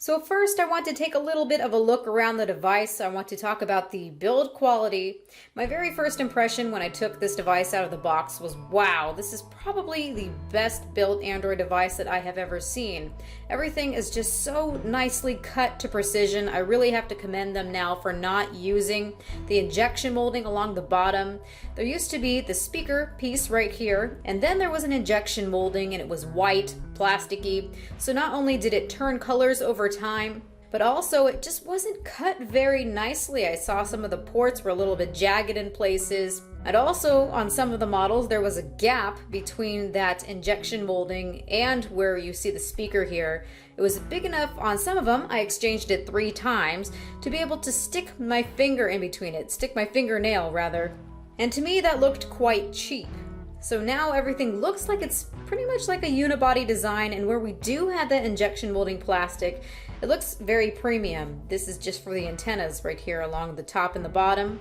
So first, I want to take a little bit of a look around the device. I want to talk about the build quality. My very first impression when I took this device out of the box was, wow, this is probably the best built Android device that I have ever seen. Everything is just so nicely cut to precision. I really have to commend them now for not using the injection molding along the bottom. There used to be the speaker piece right here, and then there was an injection molding and it was white, plasticky. So not only did it turn colors over time, but also it just wasn't cut very nicely. I saw some of the ports were a little bit jagged in places. And also on some of the models there was a gap between that injection molding and where you see the speaker here. It was big enough on some of them, I exchanged it 3 times, to be able to stick my finger in between it, stick my fingernail rather. And to me that looked quite cheap. So now everything looks like it's pretty much like a unibody design, and where we do have that injection molding plastic, it looks very premium. This is just for the antennas right here along the top and the bottom.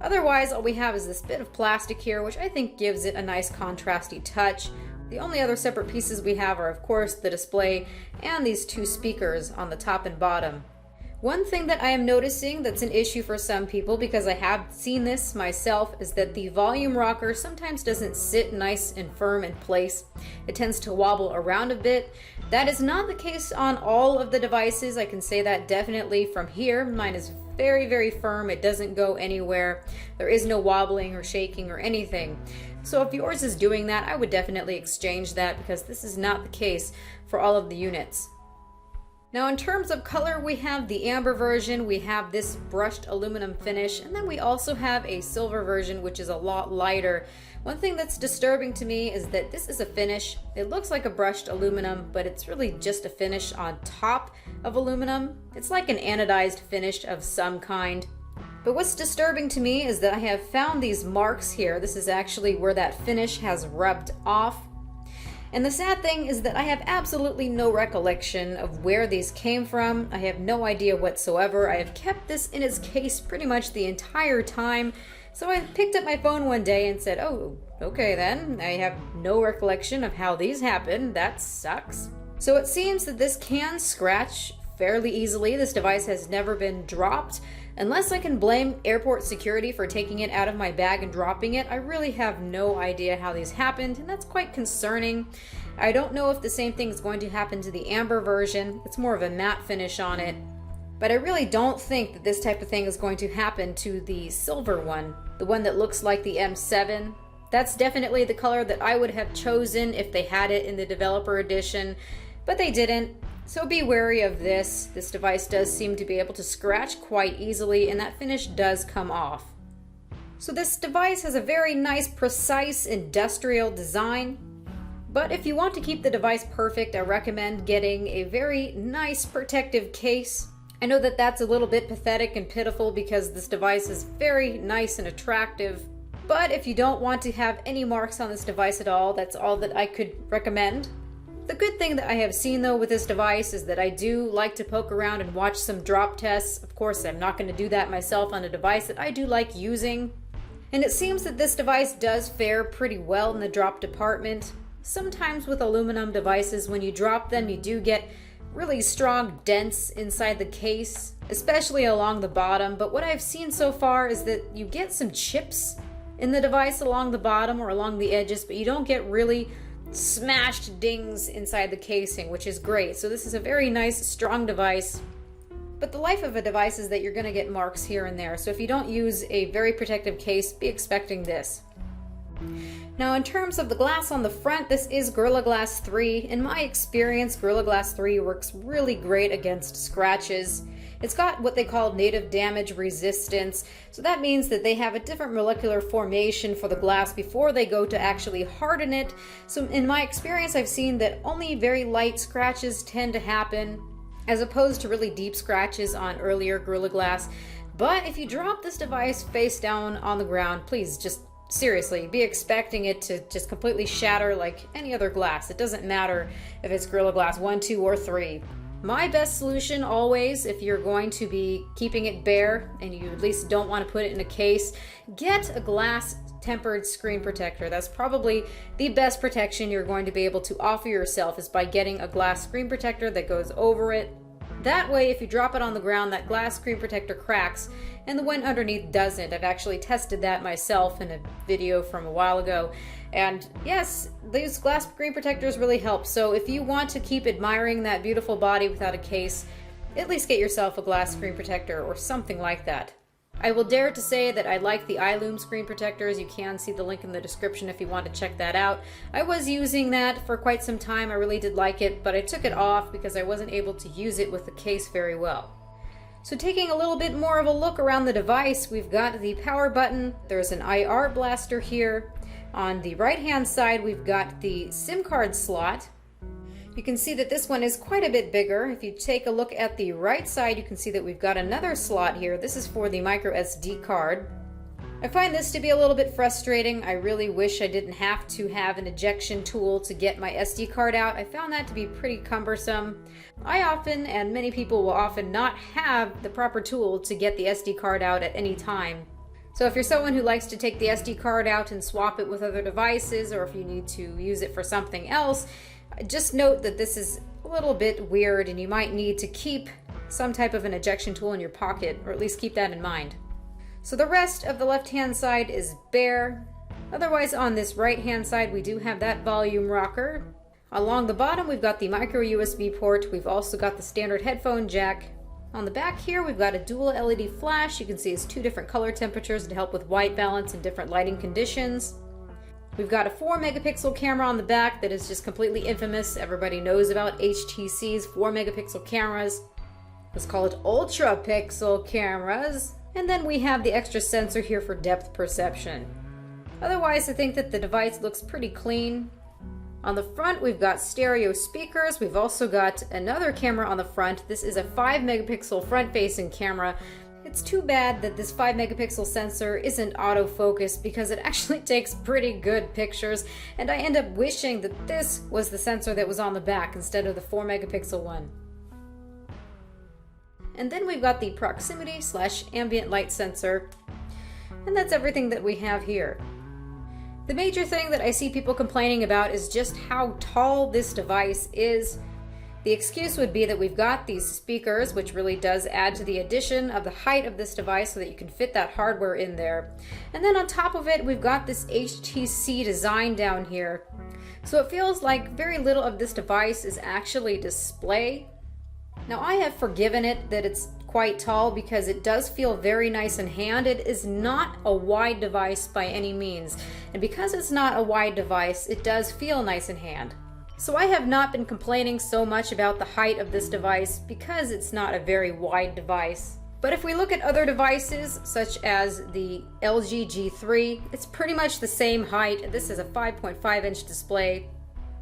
Otherwise, all we have is this bit of plastic here, which I think gives it a nice contrasty touch. The only other separate pieces we have are, of course, the display and these 2 speakers on the top and bottom. One thing that I am noticing that's an issue for some people, because I have seen this myself, is that the volume rocker sometimes doesn't sit nice and firm in place. It tends to wobble around a bit. That is not the case on all of the devices. I can say that definitely from here. Mine is very, very firm. It doesn't go anywhere. There is no wobbling or shaking or anything. So if yours is doing that, I would definitely exchange that, because this is not the case for all of the units. Now in terms of color, we have the amber version, we have this brushed aluminum finish, and then we also have a silver version which is a lot lighter. One thing that's disturbing to me is that this is a finish. It looks like a brushed aluminum, but it's really just a finish on top of aluminum. It's like an anodized finish of some kind. But what's disturbing to me is that I have found these marks here. This is actually where that finish has rubbed off. And the sad thing is that I have absolutely no recollection of where these came from. I have no idea whatsoever. I have kept this in its case pretty much the entire time. So I picked up my phone one day and said, oh, okay then. I have no recollection of how these happened. That sucks. So it seems that this can scratch fairly easily. This device has never been dropped. Unless I can blame airport security for taking it out of my bag and dropping it, I really have no idea how these happened, and that's quite concerning. I don't know if the same thing is going to happen to the amber version. It's more of a matte finish on it. But I really don't think that this type of thing is going to happen to the silver one, the one that looks like the M7. That's definitely the color that I would have chosen if they had it in the developer edition, but they didn't. So be wary of this. This device does seem to be able to scratch quite easily, and that finish does come off. So this device has a very nice, precise, industrial design. But if you want to keep the device perfect, I recommend getting a very nice protective case. I know that that's a little bit pathetic and pitiful because this device is very nice and attractive. But if you don't want to have any marks on this device at all, that's all that I could recommend. The good thing that I have seen though with this device is that I do like to poke around and watch some drop tests. Of course, I'm not going to do that myself on a device that I do like using. And it seems that this device does fare pretty well in the drop department. Sometimes with aluminum devices, when you drop them, you do get really strong dents inside the case, especially along the bottom. But what I've seen so far is that you get some chips in the device along the bottom or along the edges, but you don't get really smashed dings inside the casing, which is great. So this is a very nice, strong device. But the life of a device is that you're going to get marks here and there. So if you don't use a very protective case, be expecting this. Now in terms of the glass on the front, this is Gorilla Glass 3. In my experience, Gorilla Glass 3 works really great against scratches. It's got what they call native damage resistance, so that means that they have a different molecular formation for the glass before they go to actually harden it. So in my experience, I've seen that only very light scratches tend to happen, as opposed to really deep scratches on earlier Gorilla Glass. But if you drop this device face down on the ground, please just seriously be expecting it to just completely shatter like any other glass. It doesn't matter if it's Gorilla Glass 1, 2, or 3. My best solution always, if you're going to be keeping it bare and you at least don't want to put it in a case, get a glass tempered screen protector. That's probably the best protection you're going to be able to offer yourself, is by getting a glass screen protector that goes over it. That way, if you drop it on the ground, that glass screen protector cracks and the one underneath doesn't. I've actually tested that myself in a video from a while ago. And yes, these glass screen protectors really help. So if you want to keep admiring that beautiful body without a case, at least get yourself a glass screen protector or something like that. I will dare to say that I like the iLume screen protectors. You can see the link in the description if you want to check that out. I was using that for quite some time. I really did like it, but I took it off because I wasn't able to use it with the case very well. So taking a little bit more of a look around the device, we've got the power button. There's an IR blaster here. On the right-hand side, we've got the SIM card slot. You can see that this one is quite a bit bigger. If you take a look at the right side, you can see that we've got another slot here. This is for the micro SD card. I find this to be a little bit frustrating. I really wish I didn't have to have an ejection tool to get my SD card out. I found that to be pretty cumbersome. I often, and many people will often, not have the proper tool to get the SD card out at any time. So if you're someone who likes to take the SD card out and swap it with other devices, or if you need to use it for something else, just note that this is a little bit weird and you might need to keep some type of an ejection tool in your pocket, or at least keep that in mind. So the rest of the left-hand side is bare. Otherwise, on this right-hand side, we do have that volume rocker. Along the bottom, we've got the micro USB port. We've also got the standard headphone jack. On the back here, we've got a dual LED flash. You can see it's 2 different color temperatures to help with white balance in different lighting conditions. We've got a 4 megapixel camera on the back that is just completely infamous. Everybody knows about HTC's 4 megapixel cameras. Let's call it ultra pixel cameras. And then we have the extra sensor here for depth perception. Otherwise, I think that the device looks pretty clean. On the front, we've got stereo speakers. We've also got another camera on the front. This is a 5 megapixel front-facing camera. It's too bad that this 5 megapixel sensor isn't autofocus because it actually takes pretty good pictures, and I end up wishing that this was the sensor that was on the back instead of the 4 megapixel one. And then we've got the proximity/ambient light sensor, and that's everything that we have here. The major thing that I see people complaining about is just how tall this device is. The excuse would be that we've got these speakers, which really does add to the addition of the height of this device so that you can fit that hardware in there. And then on top of it, we've got this HTC design down here. So it feels like very little of this device is actually display. Now I have forgiven it that it's quite tall because it does feel very nice in hand. It is not a wide device by any means. And because it's not a wide device, it does feel nice in hand. So I have not been complaining so much about the height of this device because it's not a very wide device. But if we look at other devices, such as the LG G3, it's pretty much the same height. This is a 5.5-inch display.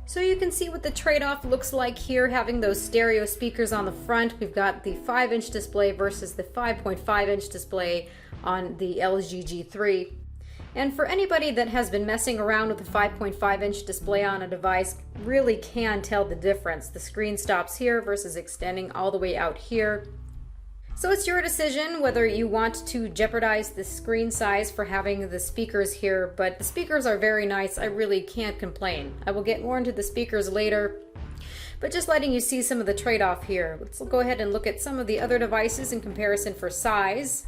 So you can see what the trade-off looks like here, having those stereo speakers on the front. We've got the 5-inch display versus the 5.5-inch display on the LG G3. And for anybody that has been messing around with a 5.5-inch display on a device, really can tell the difference. The screen stops here versus extending all the way out here. So it's your decision whether you want to jeopardize the screen size for having the speakers here, but the speakers are very nice. I really can't complain. I will get more into the speakers later, but just letting you see some of the trade-off here. Let's go ahead and look at some of the other devices in comparison for size.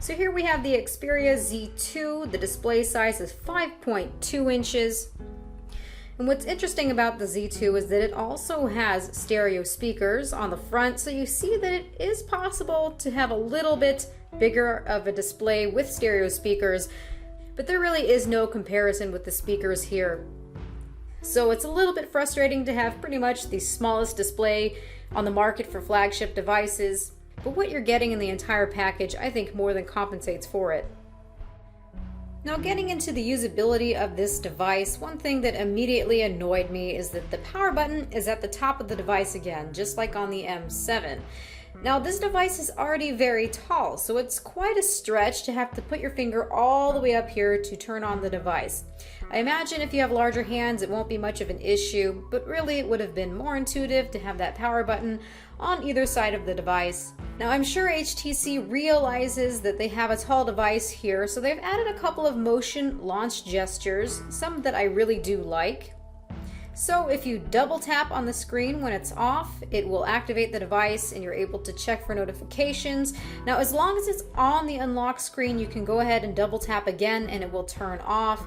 So here we have the Xperia Z2. The display size is 5.2 inches. And what's interesting about the Z2 is that it also has stereo speakers on the front, so you see that it is possible to have a little bit bigger of a display with stereo speakers, but there really is no comparison with the speakers here. So it's a little bit frustrating to have pretty much the smallest display on the market for flagship devices. But what you're getting in the entire package, I think, more than compensates for it. Now, getting into the usability of this device, one thing that immediately annoyed me is that the power button is at the top of the device again, just like on the M7. Now, this device is already very tall, so it's quite a stretch to have to put your finger all the way up here to turn on the device. I imagine if you have larger hands, it won't be much of an issue, but really it would have been more intuitive to have that power button on either side of the device. Now, I'm sure HTC realizes that they have a tall device here, so they've added a couple of motion launch gestures, some that I really do like. So if you double tap on the screen when it's off, it will activate the device and you're able to check for notifications. Now, as long as it's on the unlock screen, you can go ahead and double tap again and it will turn off.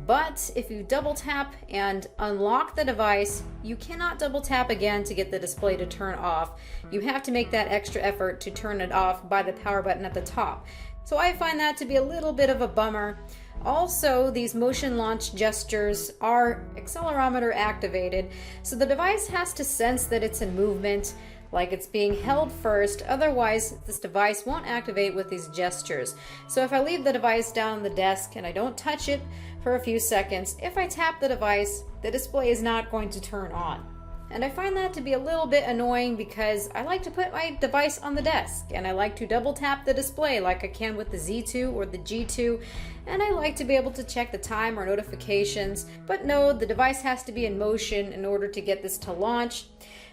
But if you double tap and unlock the device, you cannot double tap again to get the display to turn off. You have to make that extra effort to turn it off by the power button at the top. So I find that to be a little bit of a bummer. Also, these motion launch gestures are accelerometer activated, so the device has to sense that it's in movement, like it's being held first. Otherwise, this device won't activate with these gestures. So if I leave the device down on the desk and I don't touch it for a few seconds, if I tap the device, the display is not going to turn on. And I find that to be a little bit annoying because I like to put my device on the desk and I like to double tap the display like I can with the Z2 or the G2, and I like to be able to check the time or notifications. But no, the device has to be in motion in order to get this to launch.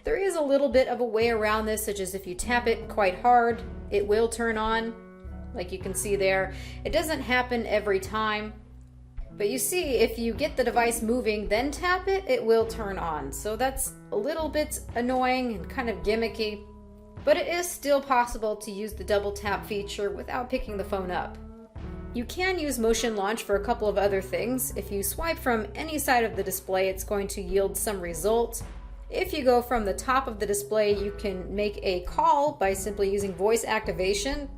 There is a little bit of a way around this, such as if you tap it quite hard, it will turn on, like you can see there. It doesn't happen every time. But you see, if you get the device moving, then tap it, it will turn on. So that's a little bit annoying and kind of gimmicky. But it is still possible to use the double tap feature without picking the phone up. You can use motion launch for a couple of other things. If you swipe from any side of the display, it's going to yield some result. If you go from the top of the display, you can make a call by simply using voice activation.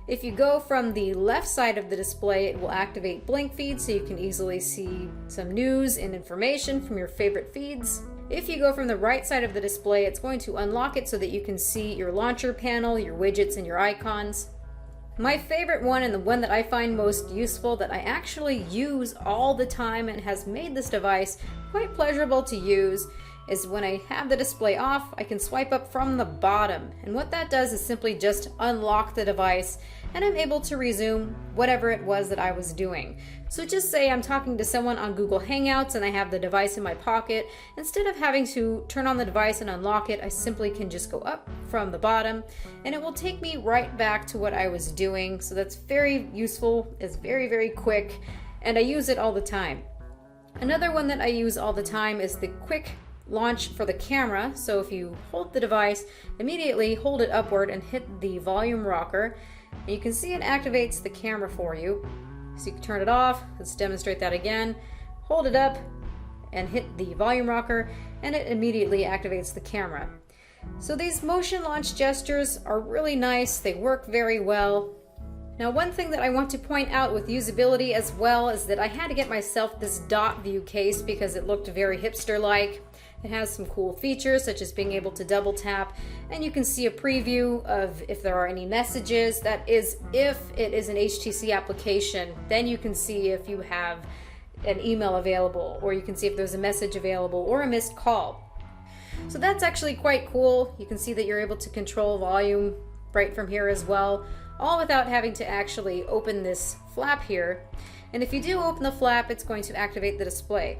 If you go from the left side of the display, it will activate blink feed so you can easily see some news and information from your favorite feeds. If you go from the right side of the display, it's going to unlock it so that you can see your launcher panel, your widgets, and your icons. My favorite one, and the one that I find most useful, that I actually use all the time and has made this device quite pleasurable to use, is when I have the display off, I can swipe up from the bottom. And what that does is simply just unlock the device and I'm able to resume whatever it was that I was doing. So just say I'm talking to someone on Google Hangouts and I have the device in my pocket. Instead of having to turn on the device and unlock it, I simply can just go up from the bottom and it will take me right back to what I was doing. So that's very useful, it's very, very quick, and I use it all the time. Another one that I use all the time is the quick launch for the camera. So if you hold the device, immediately hold it upward and hit the volume rocker, and you can see it activates the camera for you. So you can turn it off. Let's demonstrate that again. Hold it up and hit the volume rocker and it immediately activates the camera. So these motion launch gestures are really nice. They work very well. Now, one thing that I want to point out with usability as well is that I had to get myself this dot view case because it looked very hipster-like. It has some cool features such as being able to double tap, and you can see a preview of if there are any messages. That is, if it is an HTC application, then you can see if you have an email available, or you can see if there's a message available or a missed call. So that's actually quite cool. You can see that you're able to control volume right from here as well, all without having to actually open this flap here. And if you do open the flap, it's going to activate the display.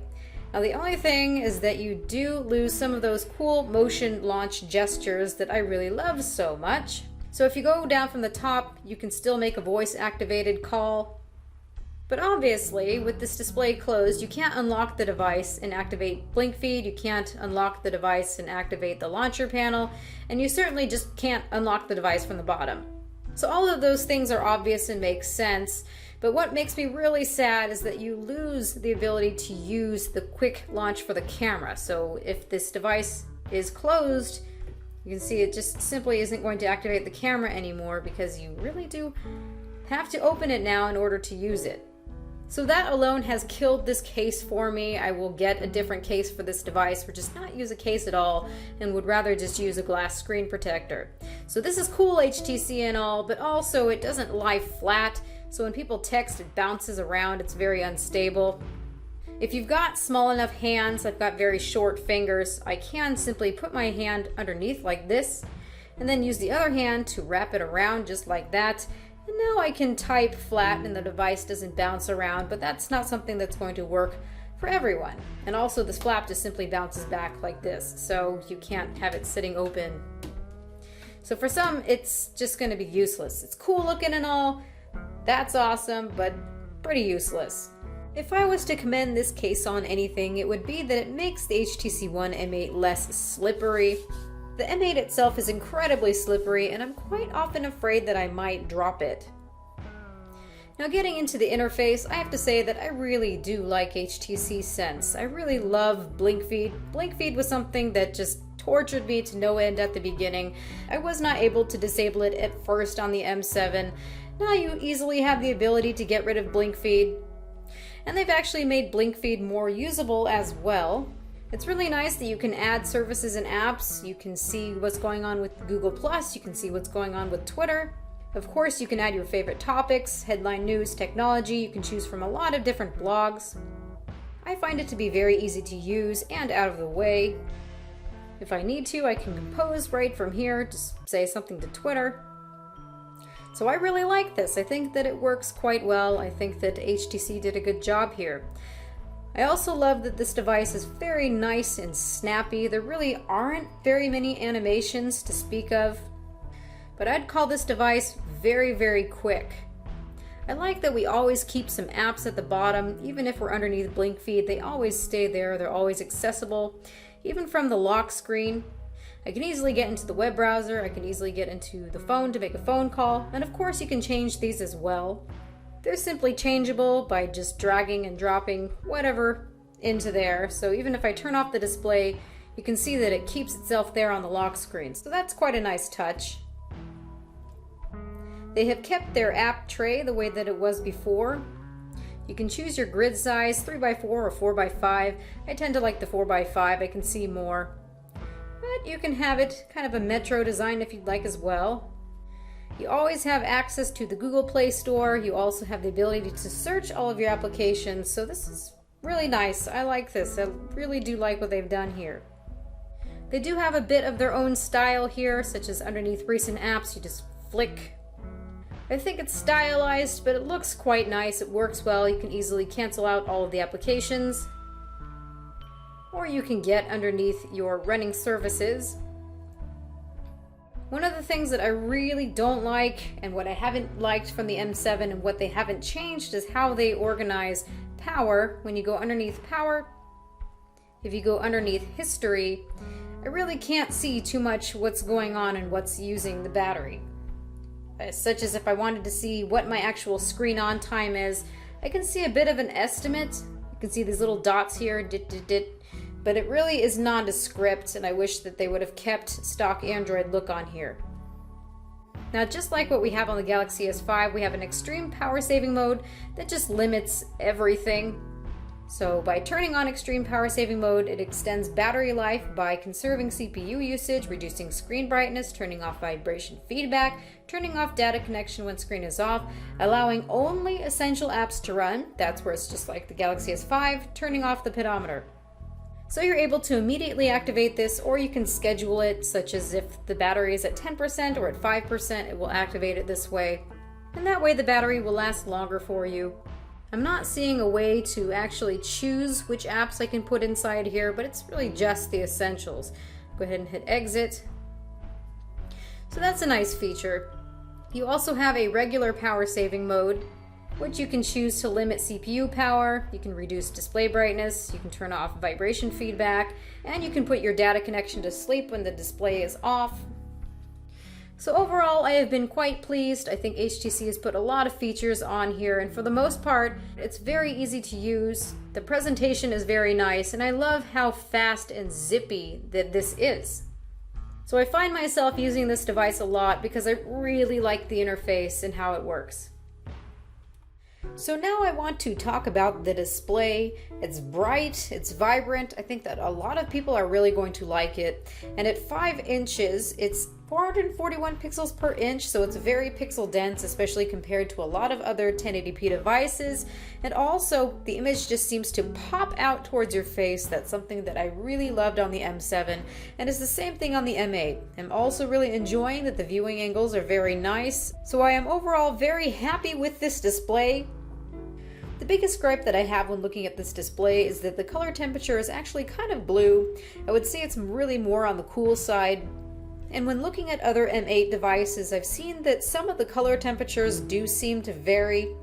Now the only thing is that you do lose some of those cool motion launch gestures that I really love so much. So if you go down from the top, you can still make a voice activated call. But obviously, with this display closed, you can't unlock the device and activate blink feed, you can't unlock the device and activate the launcher panel, and you certainly just can't unlock the device from the bottom. So all of those things are obvious and make sense, but what makes me really sad is that you lose the ability to use the quick launch for the camera. So if this device is closed, you can see it just simply isn't going to activate the camera anymore because you really do have to open it now in order to use it. So that alone has killed this case for me. I will get a different case for this device, or just not use a case at all, and would rather just use a glass screen protector. So this is cool, HTC and all, but also it doesn't lie flat, so when people text it bounces around, it's very unstable. If you've got small enough hands, I've got very short fingers, I can simply put my hand underneath like this, and then use the other hand to wrap it around just like that. And now I can type flat and the device doesn't bounce around, but that's not something that's going to work for everyone. And also this flap just simply bounces back like this, so you can't have it sitting open. So for some, it's just going to be useless. It's cool looking and all, that's awesome, but pretty useless. If I was to commend this case on anything, it would be that it makes the HTC One M8 less slippery. The M8 itself is incredibly slippery, and I'm quite often afraid that I might drop it. Now, getting into the interface, I have to say that I really do like HTC Sense. I really love blink feed. Blink feed was something that just tortured me to no end at the beginning. I was not able to disable it at first on the M7. Now you easily have the ability to get rid of blink feed. And they've actually made blink feed more usable as well. It's really nice that you can add services and apps. You can see what's going on with Google+, you can see what's going on with Twitter. Of course, you can add your favorite topics, headline news, technology. You can choose from a lot of different blogs. I find it to be very easy to use and out of the way. If I need to, I can compose right from here, just say something to Twitter. So I really like this. I think that it works quite well. I think that HTC did a good job here. I also love that this device is very nice and snappy. There really aren't very many animations to speak of, but I'd call this device very, very quick. I like that we always keep some apps at the bottom. Even if we're underneath blink feed, they always stay there. They're always accessible, even from the lock screen. I can easily get into the web browser, I can easily get into the phone to make a phone call, and of course you can change these as well. They're simply changeable by just dragging and dropping whatever into there, so even if I turn off the display, you can see that it keeps itself there on the lock screen, so that's quite a nice touch. They have kept their app tray the way that it was before. You can choose your grid size, 3x4 or 4x5. I tend to like the 4x5, I can see more. But you can have it kind of a metro design if you'd like as well. You always have access to the Google Play Store. You also have the ability to search all of your applications. So this is really nice. I like this. I really do like what they've done here. They do have a bit of their own style here, such as underneath recent apps, you just flick. I think it's stylized, but it looks quite nice. It works well. You can easily cancel out all of the applications. Or you can get underneath your running services. One of the things that I really don't like, and what I haven't liked from the M7 and what they haven't changed, is how they organize power. When you go underneath power, if you go underneath history, I really can't see too much what's going on and what's using the battery. Such as if I wanted to see what my actual screen on time is, I can see a bit of an estimate. You can see these little dots here, but it really is nondescript, and I wish that they would have kept stock Android look on here. Now, just like what we have on the Galaxy S5, we have an extreme power saving mode that just limits everything. So by turning on extreme power saving mode, it extends battery life by conserving CPU usage, reducing screen brightness, turning off vibration feedback, turning off data connection when screen is off, allowing only essential apps to run. That's where it's just like the Galaxy S5, turning off the pedometer. So you're able to immediately activate this, or you can schedule it, such as if the battery is at 10% or at 5%, it will activate it this way. And that way the battery will last longer for you. I'm not seeing a way to actually choose which apps I can put inside here, but it's really just the essentials. Go ahead and hit exit. So that's a nice feature. You also have a regular power saving mode, which you can choose to limit CPU power, you can reduce display brightness, you can turn off vibration feedback, and you can put your data connection to sleep when the display is off. So overall, I have been quite pleased. I think HTC has put a lot of features on here, and for the most part, it's very easy to use. The presentation is very nice, and I love how fast and zippy that this is. So I find myself using this device a lot because I really like the interface and how it works. So now I want to talk about the display. It's bright, it's vibrant. I think that a lot of people are really going to like it. And at 5 inches, it's 441 pixels per inch, so it's very pixel dense, especially compared to a lot of other 1080p devices. And also, the image just seems to pop out towards your face. That's something that I really loved on the M7, and it's the same thing on the M8. I'm also really enjoying that the viewing angles are very nice, so I am overall very happy with this display. The biggest gripe that I have when looking at this display is that the color temperature is actually kind of blue. I would say it's really more on the cool side. And when looking at other M8 devices, I've seen that some of the color temperatures do seem to vary.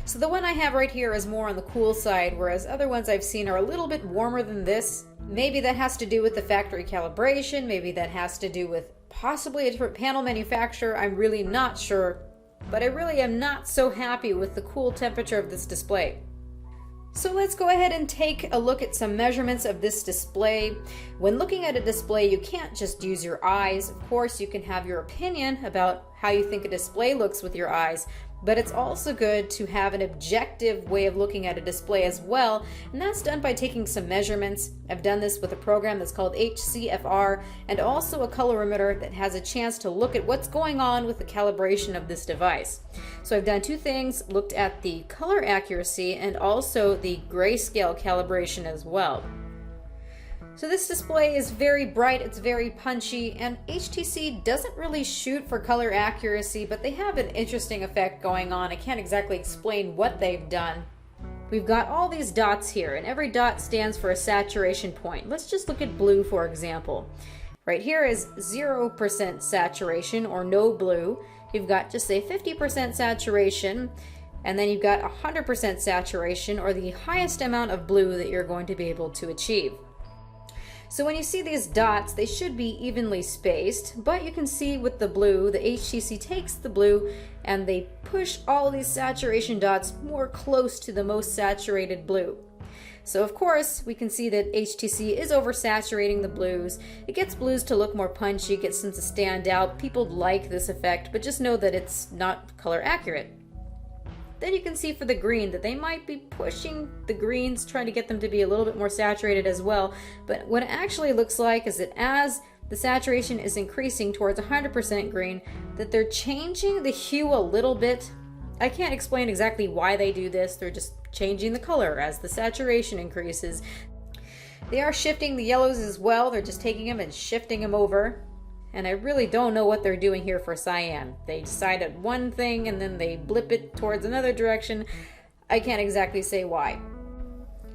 So the one I have right here is more on the cool side, whereas other ones I've seen are a little bit warmer than this. Maybe that has to do with the factory calibration, maybe that has to do with possibly a different panel manufacturer, I'm really not sure. But I really am not so happy with the cool temperature of this display. So let's go ahead and take a look at some measurements of this display. When looking at a display, you can't just use your eyes. Of course, you can have your opinion about how you think a display looks with your eyes, but it's also good to have an objective way of looking at a display as well, and that's done by taking some measurements. I've done this with a program that's called HCFR and also a colorimeter that has a chance to look at what's going on with the calibration of this device. So I've done two things, looked at the color accuracy and also the grayscale calibration as well. So this display is very bright, it's very punchy, and HTC doesn't really shoot for color accuracy, but they have an interesting effect going on. I can't exactly explain what they've done. We've got all these dots here, and every dot stands for a saturation point. Let's just look at blue, for example. Right here is 0% saturation, or no blue. You've got just say 50% saturation, and then you've got 100% saturation, or the highest amount of blue that you're going to be able to achieve. So when you see these dots, they should be evenly spaced, but you can see with the blue, the HTC takes the blue and they push all these saturation dots more close to the most saturated blue. So of course, we can see that HTC is oversaturating the blues. It gets blues to look more punchy, gets them to stand out. People like this effect, but just know that it's not color accurate. Then you can see for the green that they might be pushing the greens, trying to get them to be a little bit more saturated as well. But what it actually looks like is that as the saturation is increasing towards 100% green, that they're changing the hue a little bit. I can't explain exactly why they do this. They're just changing the color as the saturation increases. They are shifting the yellows as well. They're just taking them and shifting them over. And I really don't know what they're doing here for cyan. They decided one thing and then they blip it towards another direction. I can't exactly say why.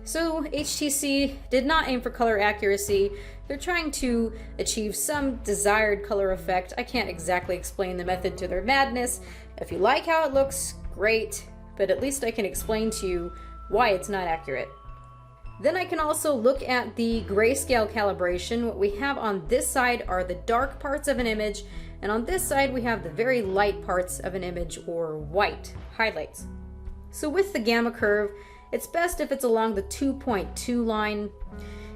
So HTC did not aim for color accuracy. They're trying to achieve some desired color effect. I can't exactly explain the method to their madness. If you like how it looks, great, but at least I can explain to you why it's not accurate. Then I can also look at the grayscale calibration. What we have on this side are the dark parts of an image, and on this side we have the very light parts of an image, or white highlights. So with the gamma curve, it's best if it's along the 2.2 line.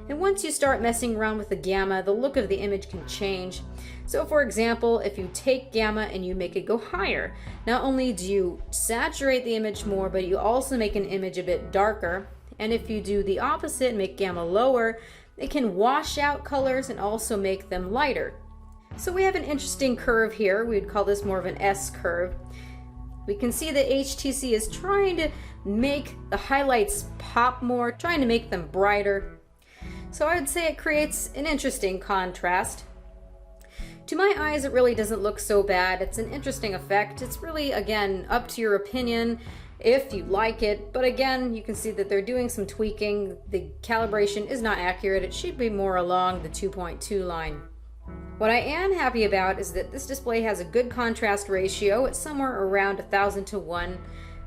And once you start messing around with the gamma, the look of the image can change. So for example, if you take gamma and you make it go higher, not only do you saturate the image more, but you also make an image a bit darker. And if you do the opposite, make gamma lower, it can wash out colors and also make them lighter. So we have an interesting curve here. We'd call this more of an S curve. We can see that HTC is trying to make the highlights pop more, trying to make them brighter. So I would say it creates an interesting contrast. To my eyes, it really doesn't look so bad. It's an interesting effect. It's really, again, up to your opinion if you like it, but again, you can see that they're doing some tweaking. The calibration is not accurate. It should be more along the 2.2 line. What I am happy about is that this display has a good contrast ratio. It's somewhere around 1,000 to 1.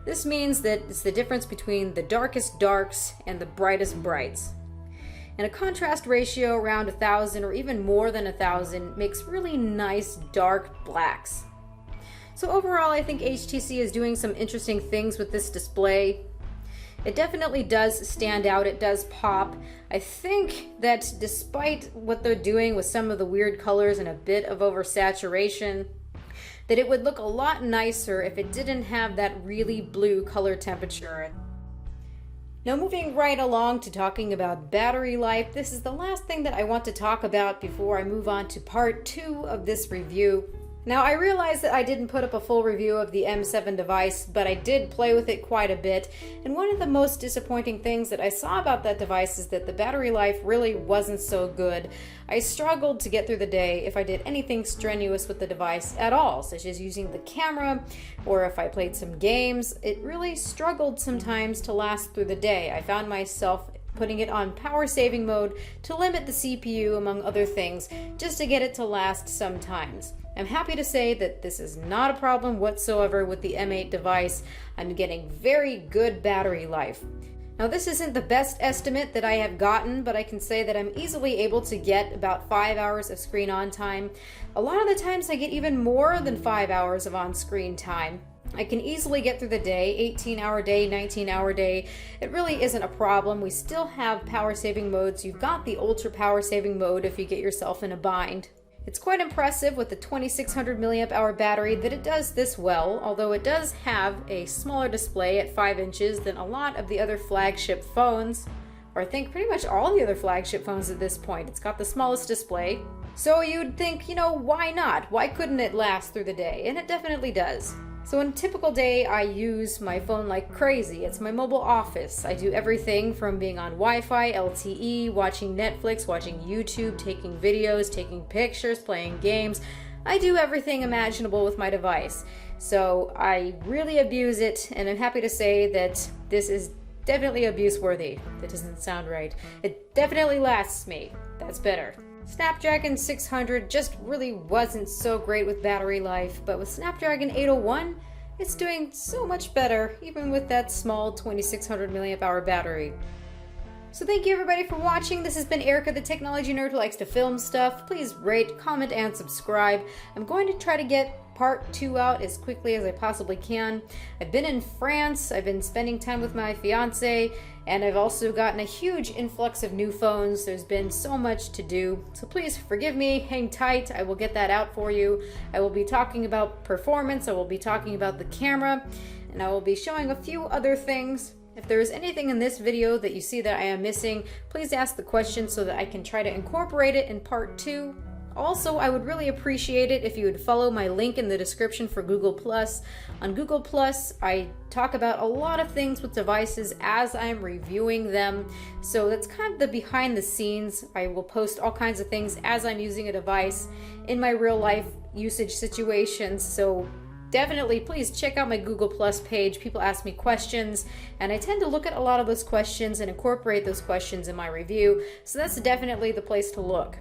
This means that it's the difference between the darkest darks and the brightest brights. And a contrast ratio around 1,000 or even more than 1,000 makes really nice dark blacks. So overall, I think HTC is doing some interesting things with this display. It definitely does stand out, it does pop. I think that despite what they're doing with some of the weird colors and a bit of oversaturation, that it would look a lot nicer if it didn't have that really blue color temperature. Now moving right along to talking about battery life, this is the last thing that I want to talk about before I move on to part 2 of this review. Now I realize that I didn't put up a full review of the M7 device, but I did play with it quite a bit, and one of the most disappointing things that I saw about that device is that the battery life really wasn't so good. I struggled to get through the day if I did anything strenuous with the device at all, such as using the camera, or if I played some games. It really struggled sometimes to last through the day. I found myself putting it on power saving mode to limit the CPU among other things, just to get it to last sometimes. I'm happy to say that this is not a problem whatsoever with the M8 device. I'm getting very good battery life. Now, this isn't the best estimate that I have gotten, but I can say that I'm easily able to get about 5 hours of screen on time. A lot of the times I get even more than 5 hours of on-screen time. I can easily get through the day, 18-hour day, 19-hour day. It really isn't a problem. We still have power saving modes. You've got the ultra power saving mode if you get yourself in a bind. It's quite impressive with the 2600 milliamp hour battery that it does this well, although it does have a smaller display at 5 inches than a lot of the other flagship phones, or I think pretty much all the other flagship phones at this point. It's got the smallest display. So you'd think, why not? Why couldn't it last through the day? And it definitely does. So on a typical day, I use my phone like crazy. It's my mobile office. I do everything from being on Wi-Fi, LTE, watching Netflix, watching YouTube, taking videos, taking pictures, playing games. I do everything imaginable with my device. So I really abuse it, and I'm happy to say that this is definitely abuse-worthy. That doesn't sound right. It definitely lasts me. That's better. Snapdragon 600 just really wasn't so great with battery life, but with Snapdragon 801, it's doing so much better, even with that small 2600 milliamp hour battery. So thank you everybody for watching. This has been Erica, the technology nerd who likes to film stuff. Please rate, comment, and subscribe. I'm going to try to get part 2 out as quickly as I possibly can. I've been in France, I've been spending time with my fiance, and I've also gotten a huge influx of new phones. There's been so much to do, so please forgive me, hang tight, I will get that out for you. I will be talking about performance, I will be talking about the camera, and I will be showing a few other things. If there is anything in this video that you see that I am missing, please ask the question so that I can try to incorporate it in part 2. Also, I would really appreciate it if you would follow my link in the description for Google+. On Google+, I talk about a lot of things with devices as I'm reviewing them, so that's kind of the behind the scenes. I will post all kinds of things as I'm using a device in my real life usage situations, so definitely please check out my Google Plus page. People ask me questions, and I tend to look at a lot of those questions and incorporate those questions in my review, so that's definitely the place to look.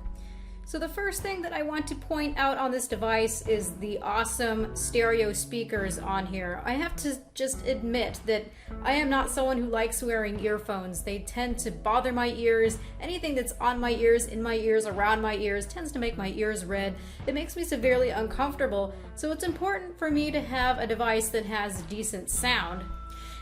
So the first thing that I want to point out on this device is the awesome stereo speakers on here. I have to just admit that I am not someone who likes wearing earphones. They tend to bother my ears. Anything that's on my ears, in my ears, around my ears tends to make my ears red. It makes me severely uncomfortable. So it's important for me to have a device that has decent sound.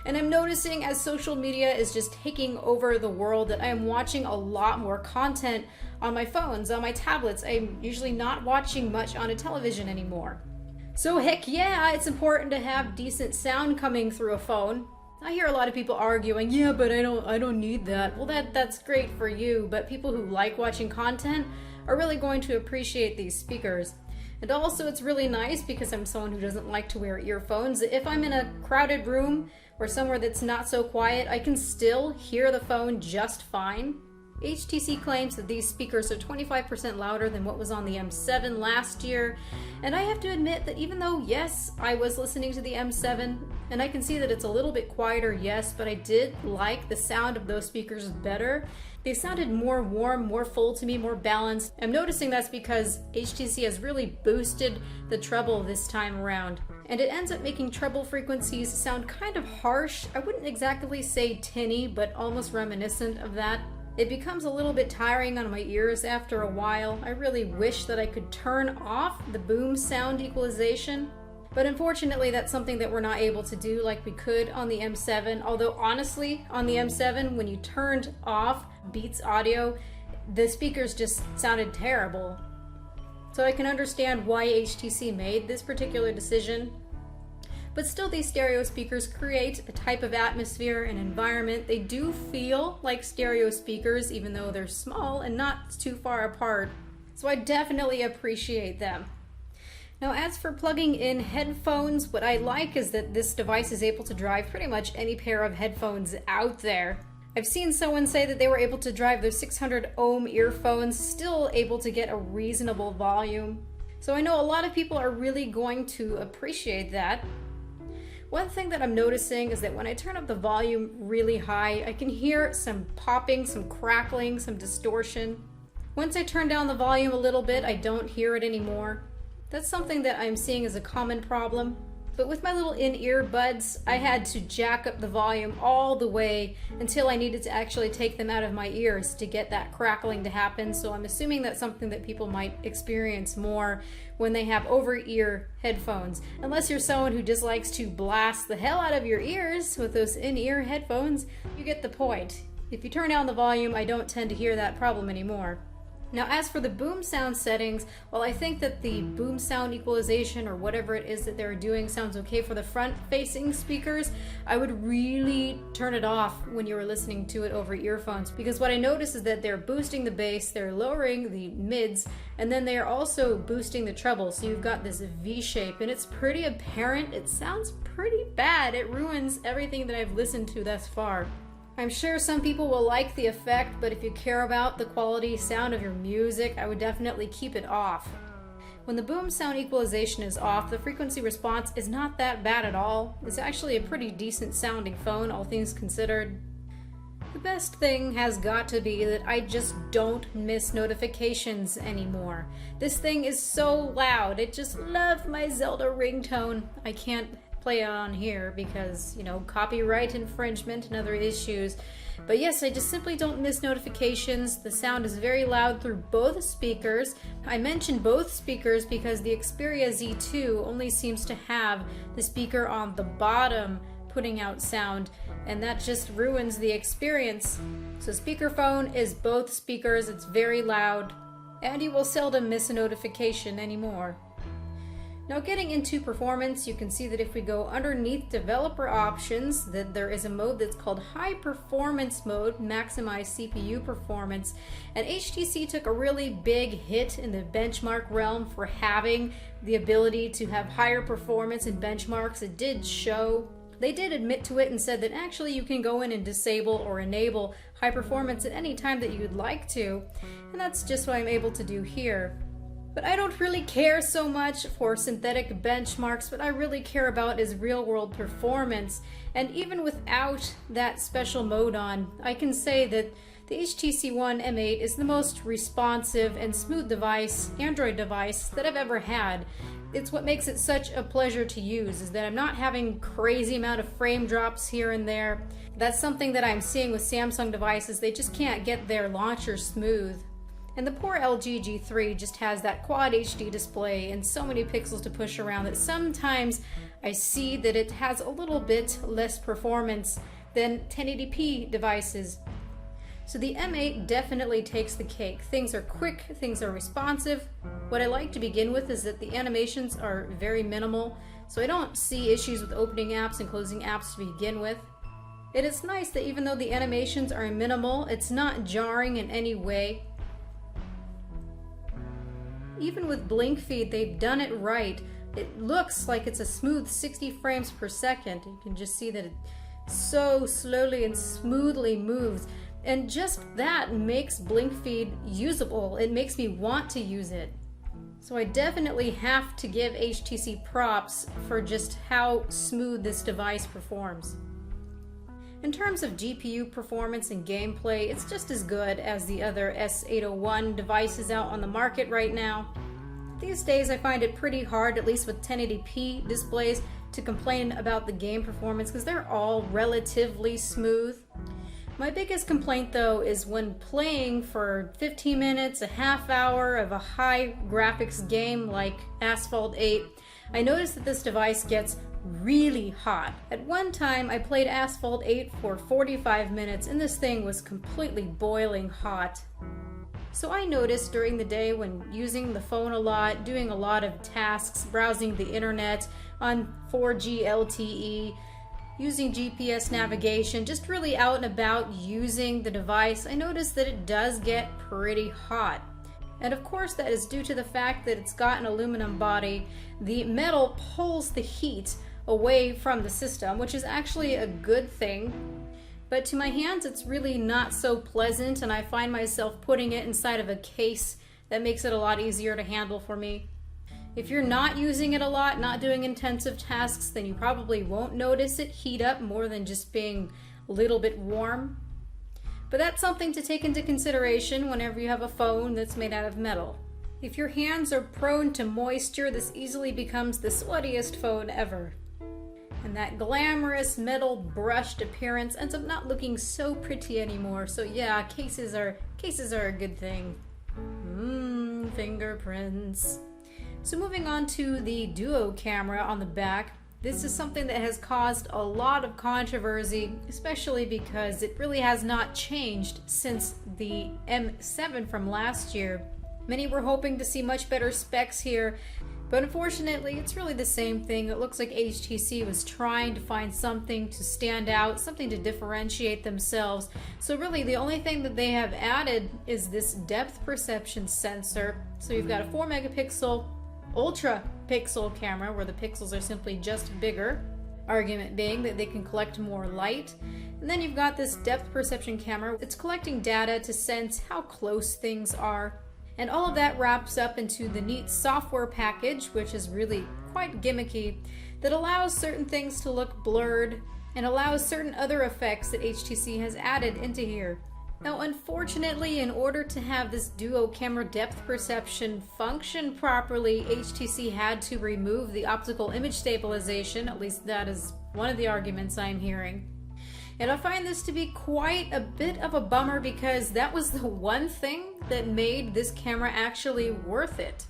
And I'm noticing as social media is just taking over the world that I am watching a lot more content on my phones, on my tablets. I'm usually not watching much on a television anymore. So heck yeah, it's important to have decent sound coming through a phone. I hear a lot of people arguing, yeah, but I don't need that. Well, that's great for you, but people who like watching content are really going to appreciate these speakers. And also it's really nice because I'm someone who doesn't like to wear earphones. If I'm in a crowded room or somewhere that's not so quiet, I can still hear the phone just fine. HTC claims that these speakers are 25% louder than what was on the M7 last year, and I have to admit that even though, yes, I was listening to the M7, and I can see that it's a little bit quieter, yes, but I did like the sound of those speakers better. They sounded more warm, more full to me, more balanced. I'm noticing that's because HTC has really boosted the treble this time around, and it ends up making treble frequencies sound kind of harsh. I wouldn't exactly say tinny, but almost reminiscent of that. It becomes a little bit tiring on my ears after a while. I really wish that I could turn off the boom sound equalization, but unfortunately that's something that we're not able to do like we could on the M7. Although honestly, on the M7, when you turned off Beats audio, the speakers just sounded terrible. So I can understand why HTC made this particular decision. But still, these stereo speakers create a type of atmosphere and environment. They do feel like stereo speakers, even though they're small and not too far apart. So I definitely appreciate them. Now, as for plugging in headphones, what I like is that this device is able to drive pretty much any pair of headphones out there. I've seen someone say that they were able to drive their 600 ohm earphones, still able to get a reasonable volume. So I know a lot of people are really going to appreciate that. One thing that I'm noticing is that when I turn up the volume really high, I can hear some popping, some crackling, some distortion. Once I turn down the volume a little bit, I don't hear it anymore. That's something that I'm seeing as a common problem. But with my little in-ear buds, I had to jack up the volume all the way until I needed to actually take them out of my ears to get that crackling to happen. So I'm assuming that's something that people might experience more when they have over-ear headphones. Unless you're someone who just likes to blast the hell out of your ears with those in-ear headphones, you get the point. If you turn down the volume, I don't tend to hear that problem anymore. Now, as for the boom sound settings, while I think that the boom sound equalization or whatever it is that they're doing sounds okay for the front-facing speakers, I would really turn it off when you're listening to it over earphones, because what I notice is that they're boosting the bass, they're lowering the mids, and then they are also boosting the treble. So you've got this V shape, and it's pretty apparent. It sounds pretty bad. It ruins everything that I've listened to thus far. I'm sure some people will like the effect, but if you care about the quality sound of your music, I would definitely keep it off. When the boom sound equalization is off, the frequency response is not that bad at all. It's actually a pretty decent sounding phone, all things considered. The best thing has got to be that I just don't miss notifications anymore. This thing is so loud. It just loves my Zelda ringtone. I can't play it on here because, you know, copyright infringement and other issues. But yes, I just simply don't miss notifications. The sound is very loud through both speakers. I mentioned both speakers because the Xperia Z2 only seems to have the speaker on the bottom putting out sound, and that just ruins the experience. So speakerphone is both speakers. It's very loud, and you will seldom miss a notification anymore. Now, getting into performance, you can see that if we go underneath developer options, that there is a mode that's called high performance mode, maximize CPU performance. And HTC took a really big hit in the benchmark realm for having the ability to have higher performance in benchmarks. It did show. They did admit to it and said that actually you can go in and disable or enable high performance at any time that you'd like to. And that's just what I'm able to do here. But I don't really care so much for synthetic benchmarks. What I really care about is real-world performance. And even without that special mode on, I can say that the HTC One M8 is the most responsive and smooth device, Android device, that I've ever had. It's what makes it such a pleasure to use, is that I'm not having crazy amount of frame drops here and there. That's something that I'm seeing with Samsung devices. They just can't get their launcher smooth. And the poor LG G3 just has that Quad HD display and so many pixels to push around that sometimes I see that it has a little bit less performance than 1080p devices. So the M8 definitely takes the cake. Things are quick, things are responsive. What I like to begin with is that the animations are very minimal, so I don't see issues with opening apps and closing apps to begin with. And it's nice that even though the animations are minimal, it's not jarring in any way. Even with blink feed, they've done it right. It looks like it's a smooth 60 frames per second. You can just see that it so slowly and smoothly moves. And just that makes blink feed usable. It makes me want to use it. So I definitely have to give HTC props for just how smooth this device performs. In terms of GPU performance and gameplay, it's just as good as the other S801 devices out on the market right now. These days I find it pretty hard, at least with 1080p displays, to complain about the game performance because they're all relatively smooth. My biggest complaint though is when playing for 15 minutes, a half hour of a high graphics game like Asphalt 8, I noticed that this device gets really hot. At one time I played Asphalt 8 for 45 minutes and this thing was completely boiling hot. So I noticed during the day when using the phone a lot, doing a lot of tasks, browsing the internet on 4G LTE, using GPS navigation, just really out and about using the device, I noticed that it does get pretty hot. And of course that is due to the fact that it's got an aluminum body. The metal pulls the heat away from the system, which is actually a good thing. But to my hands it's really not so pleasant, and I find myself putting it inside of a case that makes it a lot easier to handle for me. If you're not using it a lot, not doing intensive tasks, then you probably won't notice it heat up more than just being a little bit warm. But that's something to take into consideration whenever you have a phone that's made out of metal. If your hands are prone to moisture, this easily becomes the sweatiest phone ever. And that glamorous metal brushed appearance ends up not looking so pretty anymore. So yeah, cases are a good thing. Fingerprints. So moving on to the Duo camera on the back. This is something that has caused a lot of controversy, especially because it really has not changed since the M7 from last year. Many were hoping to see much better specs here, but unfortunately it's really the same thing. It looks like HTC was trying to find something to stand out, something to differentiate themselves. So really the only thing that they have added is this depth perception sensor. So you've got a 4 megapixel ultra pixel camera where the pixels are simply just bigger, argument being that they can collect more light. And then you've got this depth perception camera. It's collecting data to sense how close things are. And all of that wraps up into the neat software package, which is really quite gimmicky, that allows certain things to look blurred and allows certain other effects that HTC has added into here. Now, unfortunately, in order to have this Duo camera depth perception function properly, HTC had to remove the optical image stabilization. At least that is one of the arguments I'm hearing. And I find this to be quite a bit of a bummer because that was the one thing that made this camera actually worth it.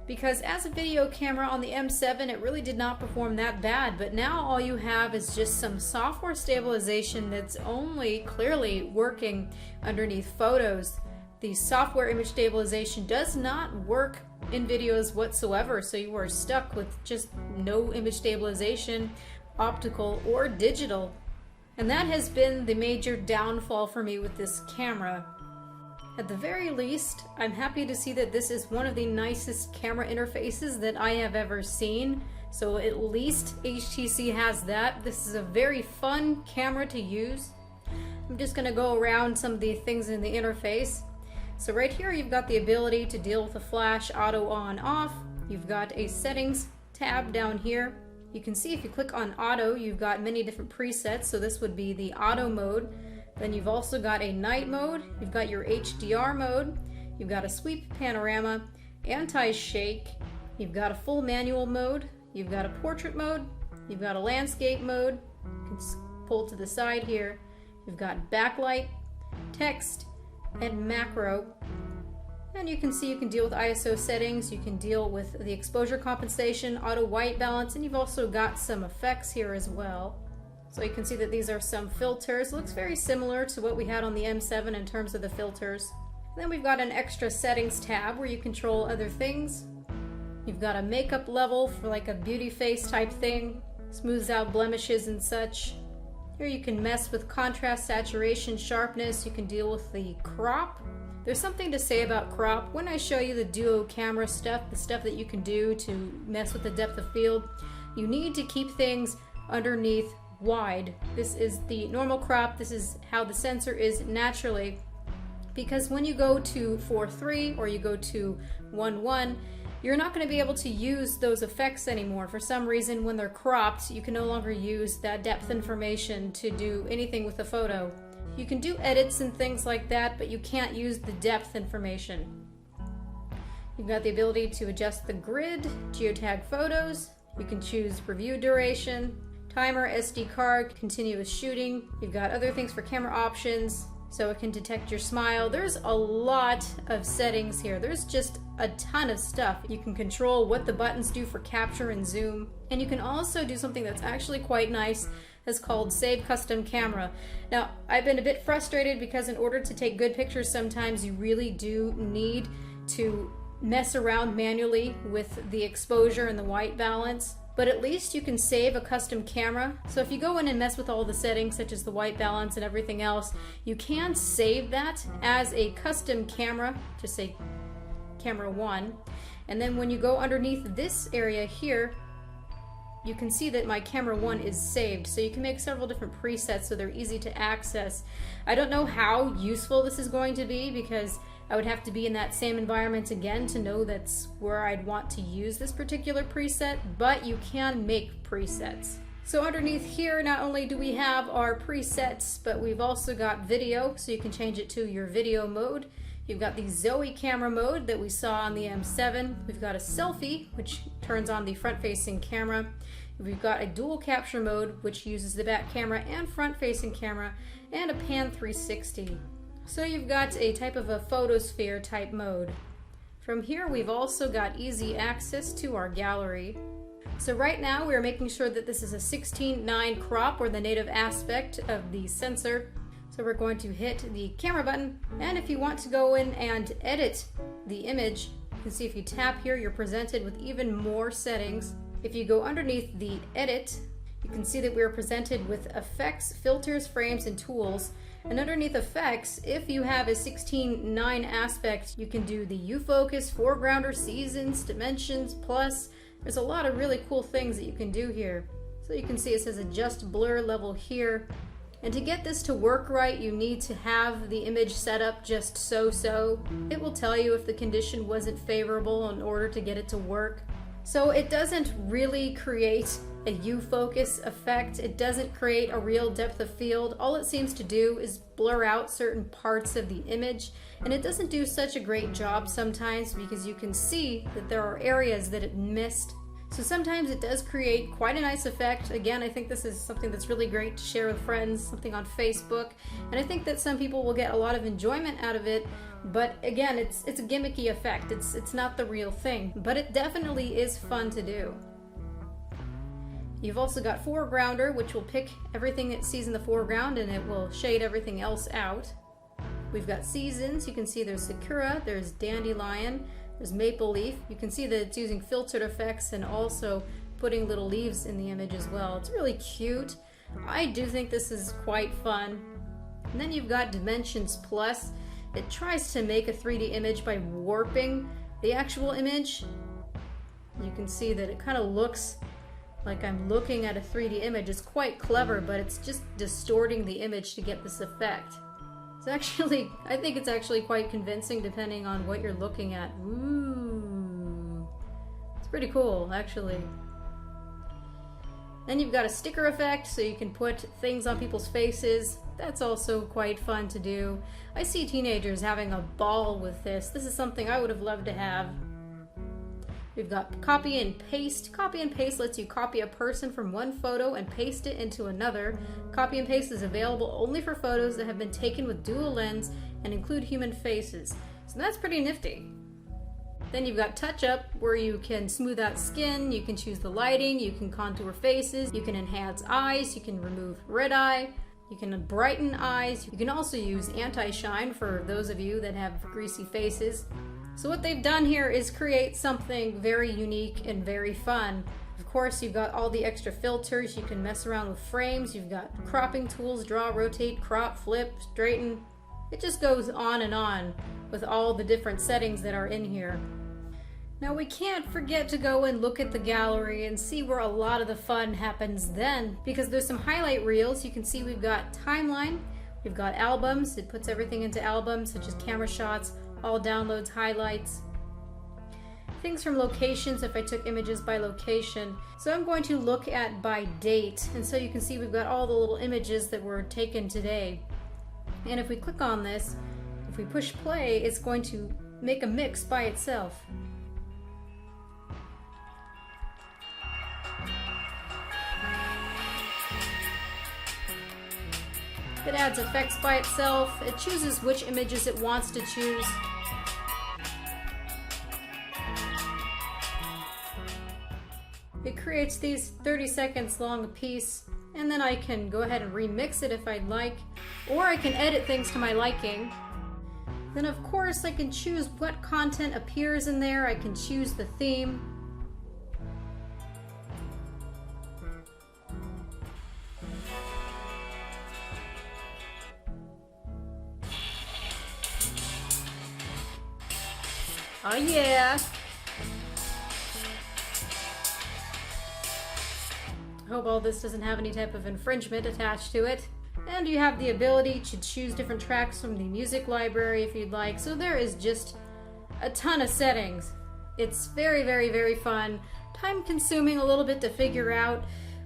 Because as a video camera on the M7, it really did not perform that bad, but now all you have is just some software stabilization that's only clearly working underneath photos. The software image stabilization does not work in videos whatsoever, so you are stuck with just no image stabilization, optical or digital. And that has been the major downfall for me with this camera. At the very least, I'm happy to see that this is one of the nicest camera interfaces that I have ever seen. So at least HTC has that. This is a very fun camera to use. I'm just going to go around some of the things in the interface. So right here you've got the ability to deal with the flash auto on off. You've got a settings tab down here. You can see if you click on auto, you've got many different presets. So this would be the auto mode. Then you've also got a night mode, you've got your HDR mode, you've got a sweep panorama, anti-shake, you've got a full manual mode, you've got a portrait mode, you've got a landscape mode, you can pull to the side here, you've got backlight, text, and macro. And you can see you can deal with ISO settings, you can deal with the exposure compensation, auto white balance, and you've also got some effects here as well. So you can see that these are some filters. It looks very similar to what we had on the M7 in terms of the filters. And then we've got an extra settings tab where you control other things. You've got a makeup level for like a beauty face type thing, smooths out blemishes and such. Here you can mess with contrast, saturation, sharpness. You can deal with the crop. There's something to say about crop. When I show you the Duo camera stuff, the stuff that you can do to mess with the depth of field, you need to keep things underneath wide. This is the normal crop. This is how the sensor is naturally, because when you go to 4.3 or you go to 1.1, you're not going to be able to use those effects anymore. For some reason, when they're cropped, you can no longer use that depth information to do anything with the photo. You can do edits and things like that, but you can't use the depth information. You've got the ability to adjust the grid, geotag photos. You can choose review duration, timer, SD card, continuous shooting. You've got other things for camera options, so it can detect your smile. There's a lot of settings here. There's just a ton of stuff. You can control what the buttons do for capture and zoom. And you can also do something that's actually quite nice. That's called Save Custom Camera. Now, I've been a bit frustrated because in order to take good pictures, sometimes you really do need to mess around manually with the exposure and the white balance. But at least you can save a custom camera. So if you go in and mess with all the settings such as the white balance and everything else, you can save that as a custom camera, just say camera 1. And then when you go underneath this area here, you can see that my camera 1 is saved. So you can make several different presets so they're easy to access. I don't know how useful this is going to be because I would have to be in that same environment again to know that's where I'd want to use this particular preset, but you can make presets. So underneath here, not only do we have our presets, but we've also got video, so you can change it to your video mode. You've got the Zoe camera mode that we saw on the M7. We've got a selfie, which turns on the front-facing camera. We've got a dual capture mode, which uses the back camera and front-facing camera, and a pan 360. So you've got a type of a photosphere type mode. From here, we've also got easy access to our gallery. So right now, we're making sure that this is a 16:9 crop, or the native aspect of the sensor. So we're going to hit the camera button, and if you want to go in and edit the image, you can see if you tap here, you're presented with even more settings. If you go underneath the edit, you can see that we're presented with effects, filters, frames, and tools. And underneath effects, if you have a 16:9 aspect, you can do the U-focus, foregrounder, seasons, dimensions, plus. There's a lot of really cool things that you can do here. So you can see it says adjust blur level here. And to get this to work right, you need to have the image set up just so. It will tell you if the condition wasn't favorable in order to get it to work. So it doesn't really create a U-focus effect. It doesn't create a real depth of field. All it seems to do is blur out certain parts of the image, and it doesn't do such a great job sometimes because you can see that there are areas that it missed. So sometimes it does create quite a nice effect. Again, I think this is something that's really great to share with friends, something on Facebook, and I think that some people will get a lot of enjoyment out of it. But again, it's a gimmicky effect. It's not the real thing, but it definitely is fun to do. You've also got foregrounder, which will pick everything it sees in the foreground and it will shade everything else out. We've got seasons. You can see there's Sakura, there's Dandelion, there's Maple Leaf. You can see that it's using filtered effects and also putting little leaves in the image as well. It's really cute. I do think this is quite fun. And then you've got Dimensions Plus. It tries to make a 3D image by warping the actual image. You can see that it kind of looks like I'm looking at a 3D image. It's quite clever, but it's just distorting the image to get this effect. It's actually, I think it's actually quite convincing depending on what you're looking at. Ooh. It's pretty cool, actually. Then you've got a sticker effect, so you can put things on people's faces. That's also quite fun to do. I see teenagers having a ball with this. This is something I would have loved to have. We've got copy and paste. Copy and paste lets you copy a person from one photo and paste it into another. Copy and paste is available only for photos that have been taken with dual lens and include human faces. So that's pretty nifty. Then you've got touch up, where you can smooth out skin, you can choose the lighting, you can contour faces, you can enhance eyes, you can remove red eye, you can brighten eyes. You can also use anti-shine for those of you that have greasy faces. So what they've done here is create something very unique and very fun. Of course, you've got all the extra filters. You can mess around with frames. You've got cropping tools, draw, rotate, crop, flip, straighten. It just goes on and on with all the different settings that are in here. Now we can't forget to go and look at the gallery and see where a lot of the fun happens then, because there's some highlight reels. You can see we've got timeline, we've got albums. It puts everything into albums, such as camera shots, all downloads, highlights, things from locations if I took images by location. So I'm going to look at by date, and so you can see we've got all the little images that were taken today. And if we click on this, if we push play, it's going to make a mix by itself. It adds effects by itself. It chooses which images it wants to choose. It creates these 30 seconds long piece, and then I can go ahead and remix it if I'd like, or I can edit things to my liking. Then of course I can choose what content appears in there. I can choose the theme. Oh yeah! I hope all this doesn't have any type of infringement attached to it. And you have the ability to choose different tracks from the music library if you'd like. So there is just a ton of settings. It's very, very, very fun. Time consuming a little bit to figure out,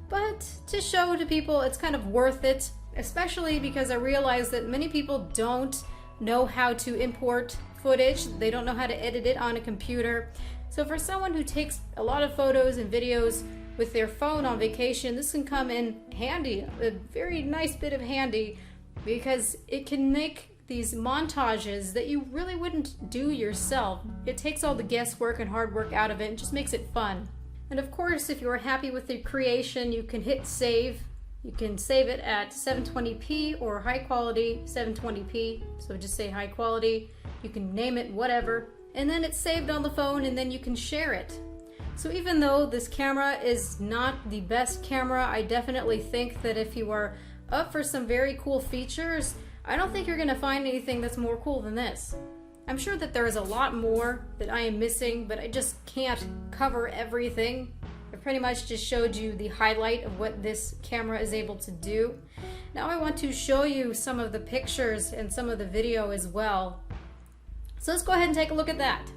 but to show to people it's kind of worth it, especially because I realize that many people don't know how to import footage. They don't know how to edit it on a computer. So for someone who takes a lot of photos and videos with their phone on vacation, this can come in handy, a very nice bit of handy, because it can make these montages that you really wouldn't do yourself. It takes all the guesswork and hard work out of it and just makes it fun. And of course, if you're happy with the creation, you can hit save. You can save it at 720p or high quality 720p. So just say high quality. You can name it whatever. And then it's saved on the phone, and then you can share it. So even though this camera is not the best camera, I definitely think that if you are up for some very cool features, I don't think you're going to find anything that's more cool than this. I'm sure that there is a lot more that I am missing, but I just can't cover everything. I pretty much just showed you the highlight of what this camera is able to do. Now I want to show you some of the pictures and some of the video as well. So let's go ahead and take a look at that.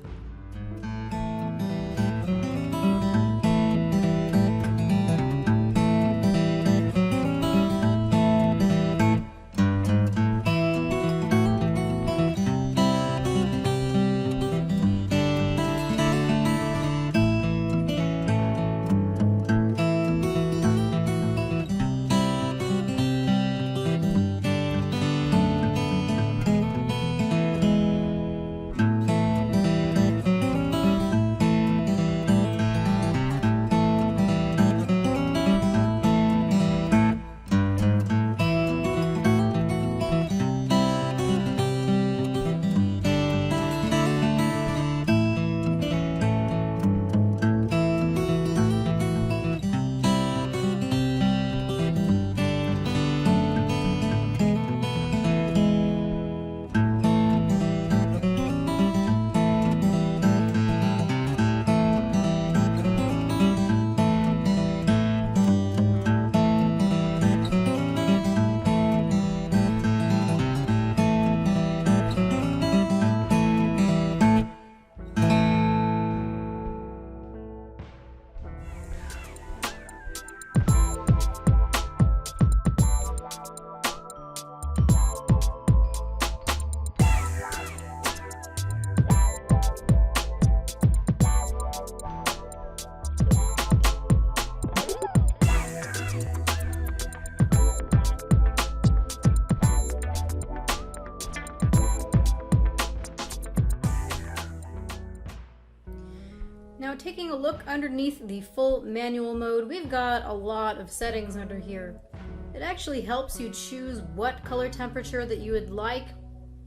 Now taking a look underneath the full manual mode, we've got a lot of settings under here. It actually helps you choose what color temperature that you would like.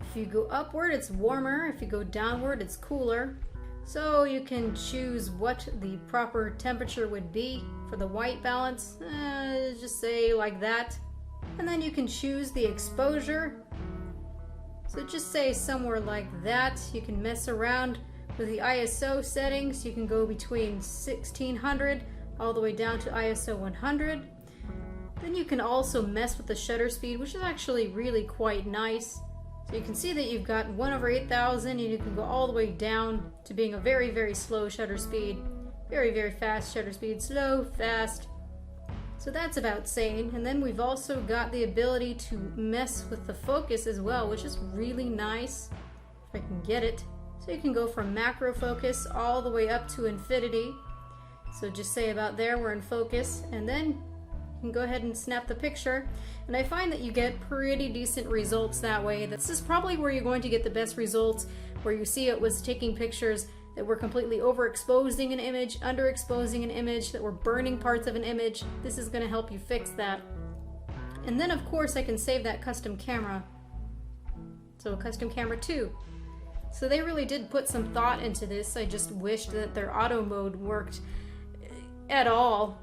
If you go upward, it's warmer. If you go downward, it's cooler. So you can choose what the proper temperature would be for the white balance. Just say like that. And then you can choose the exposure. So just say somewhere like that. You can mess around with the ISO settings. You can go between 1600 all the way down to ISO 100. Then you can also mess with the shutter speed, which is actually really quite nice. So you can see that you've got 1/8000, and you can go all the way down to being a very, very slow shutter speed. Very, very fast shutter speed. Slow, fast. So that's about sane. And then we've also got the ability to mess with the focus as well, which is really nice, if I can get it. So you can go from macro focus all the way up to infinity. So just say about there, we're in focus, and then you can go ahead and snap the picture. And I find that you get pretty decent results that way. This is probably where you're going to get the best results, where you see it was taking pictures that were completely overexposing an image, underexposing an image, that were burning parts of an image. This is going to help you fix that. And then of course I can save that custom camera. So custom camera 2. So they really did put some thought into this. I just wished that their auto mode worked at all.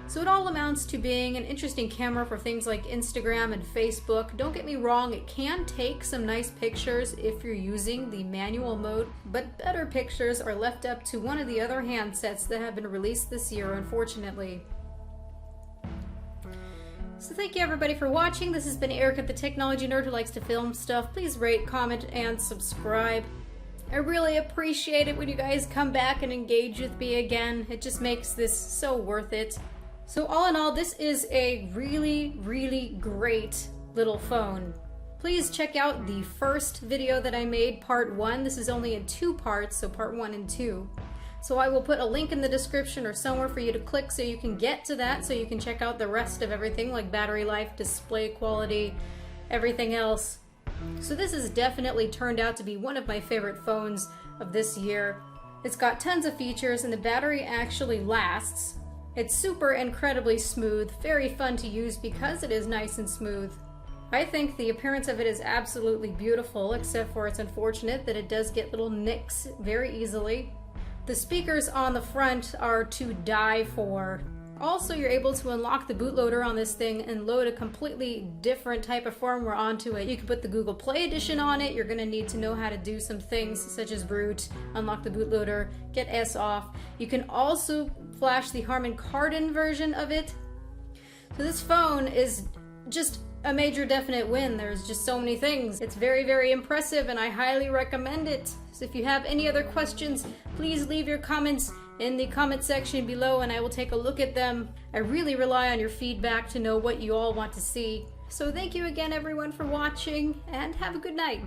So it all amounts to being an interesting camera for things like Instagram and Facebook. Don't get me wrong, it can take some nice pictures if you're using the manual mode, but better pictures are left up to one of the other handsets that have been released this year, unfortunately. So thank you everybody for watching. This has been Erica, the technology nerd who likes to film stuff. Please rate, comment, and subscribe. I really appreciate it when you guys come back and engage with me again. It just makes this so worth it. So all in all, this is a really, really great little phone. Please check out the first video that I made, part 1. This is only in 2 parts, so part 1 and 2. So I will put a link in the description or somewhere for you to click so you can get to that, so you can check out the rest of everything like battery life, display quality, everything else. So this has definitely turned out to be one of my favorite phones of this year. It's got tons of features and the battery actually lasts. It's super incredibly smooth, very fun to use because it is nice and smooth. I think the appearance of it is absolutely beautiful, except for it's unfortunate that it does get little nicks very easily. The speakers on the front are to die for. Also, you're able to unlock the bootloader on this thing and load a completely different type of firmware onto it. You can put the Google Play Edition on it. You're going to need to know how to do some things such as root, unlock the bootloader, get S off. You can also flash the Harman Kardon version of it. So this phone is just a major definite win. There's just so many things. It's very, very impressive and I highly recommend it. So if you have any other questions, please leave your comments in the comment section below and I will take a look at them. I really rely on your feedback to know what you all want to see. So thank you again everyone for watching and have a good night.